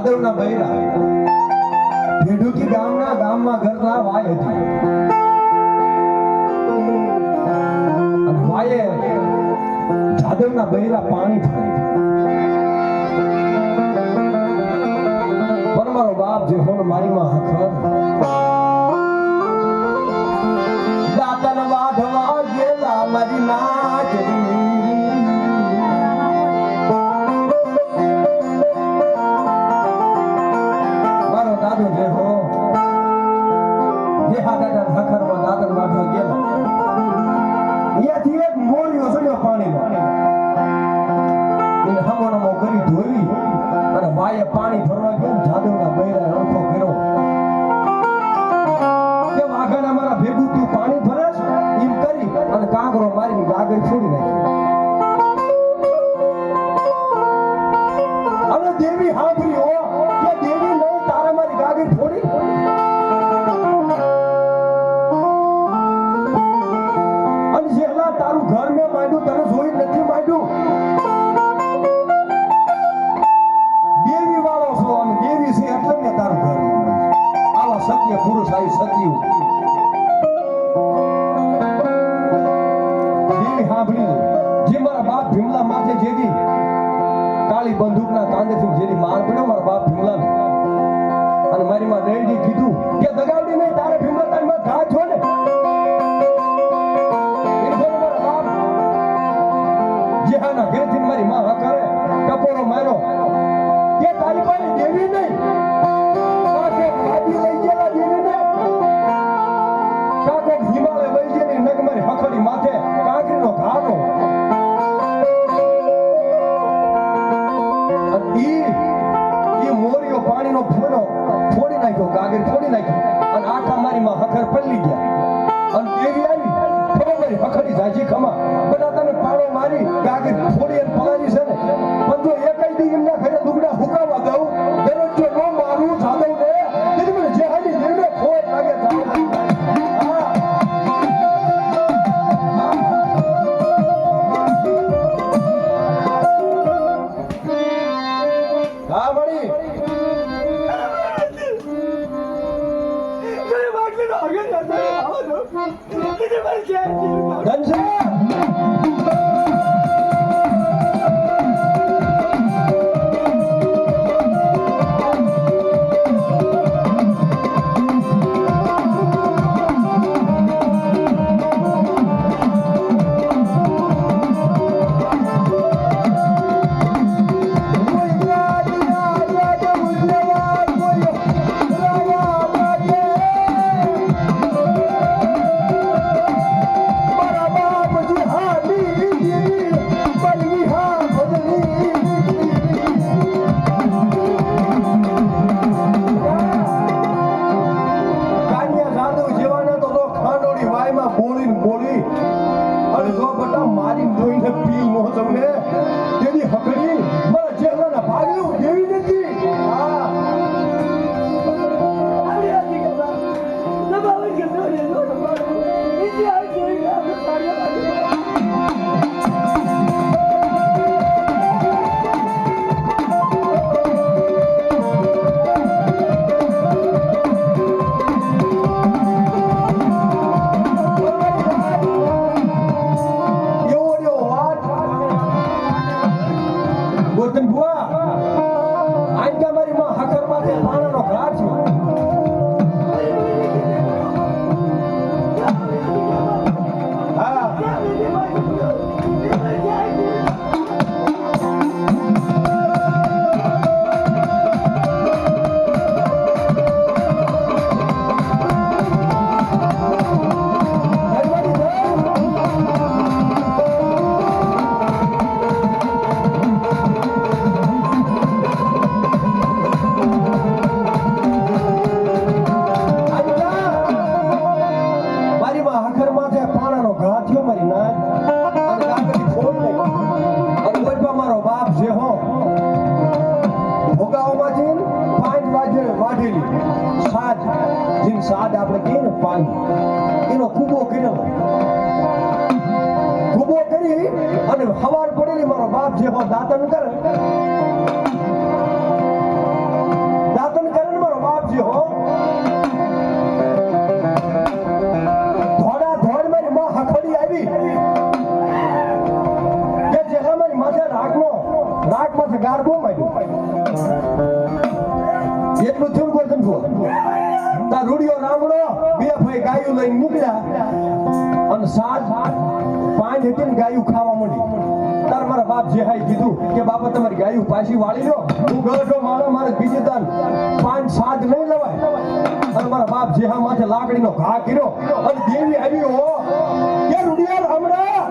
જાદવના બૈરા ભેડુકી ગામમાં ઘરના વાય હતી અને વાયે જાદવના બૈરા પાણી ભરે પણ મારો બાપ જે હોન મારી માં હખર દાતન વાઢવા ગેલા મારી નાચડી પાણી ભરવા ગયા જાદવના બૈરાએ અણખો કર્યો કે વાઘણ અમારા ભેગું તું પાણી ભરેશ એમ કરી અને કાંકરો મારીને ગાગર છોડી નાખી અને દેવી હાંભળી હો કે દેવી નહીં તારે મારી ગાગર છોડી અને જેલા તારું ઘર મેં માંડ્યું તને જોઈ નથી માંડ્યું પુરુષ આવી સત્યું દેવી સાંભળી જે મારા બાપ ભીમલા માથે જેવી કાળી બંદૂકના કાંદેથી જેવી માર પડ્યો મારા બાપ ભીમલાને અને મારી માં ડેડી કીધું કે દગાવડી નહીં તારે ભીમલા તારી માં ઘા છો ને મારા બાપ જે હાના ઘરેથી મારી માં હકારે ટપોરો માર્યો કે તારી પાસે દેવી નહીં ગાગર ફોડી નાખ્યો અને આખા મારી માં હખર પલ્લી ગયા અને દેવી આવી ખબર મારી હખડી જાજી ખમા બધા તમે પાડો મારી ગાગર ફોડી અને પલારી છે ને પણ જો એકઈ દી એમના ઘરે દુગડા હુકાવા દઉં દરરોજ જો નો મારું જાદવ ને તેથી મને જે હાલી દેવને ખોટ લાગે હા મળી સાદ આપણે કહીએ ને પાન એનો કૂબો કર્યો કૂબો કરી અને હવાર પડેલી મારો બાપ જે દાંતન કરે ને મારો બાપ જે ધોડા ધોડ મારી માં હખડી આવી કે જે મારી માથે રાખ માથે ગારગો માંડ્યું એટલું થયું ગોર્ધન તા રૂડિયો રામડો બે ભાઈ ગાયું લઈને નીકળ્યા અને સાત પાંચ હતી ને ગાયું ખાવા મળી તાર મારા બાપ જે હાઈ કીધું કે બાપા તમારી ગાયું પાછી વાળી લો હું ગળો મારો મારે બીજી તાન પાંચ સાત નહીં લવાય અને મારા બાપ જે હા માથે લાકડીનો ઘા કર્યો અને દેવી આવી હો કે રૂડિયો રામડા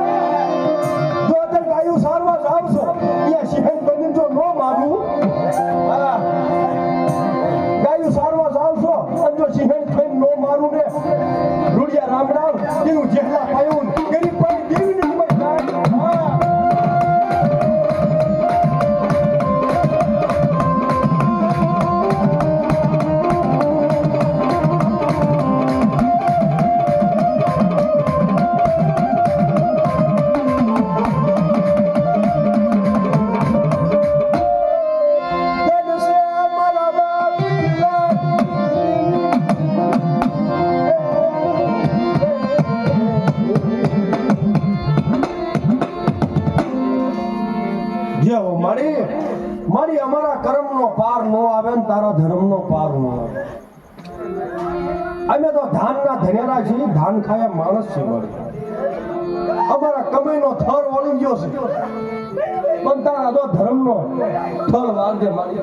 જો તને ગાયું સારવા આવશો એ સિંહણ બની જો નો માગું ગાયું સારવા આવશો અને જો સિંહણ થઈને નો મારું ને રૂડિયા રામરાવ એનું જેહલા પાયું ગરીબ પણ દેવીને હિંમત થાય મારી અમારા કર્મનો પાર નો આવે ને તારા ધર્મનો પાર નો આવે અમે તો ધાનના ધનેરા છીએ ધાન ખાયા માણસ છે મારી અમારા કમાઈનો થર વળી ગયો છે પણ તારા તો ધર્મનો થર વાગે મારી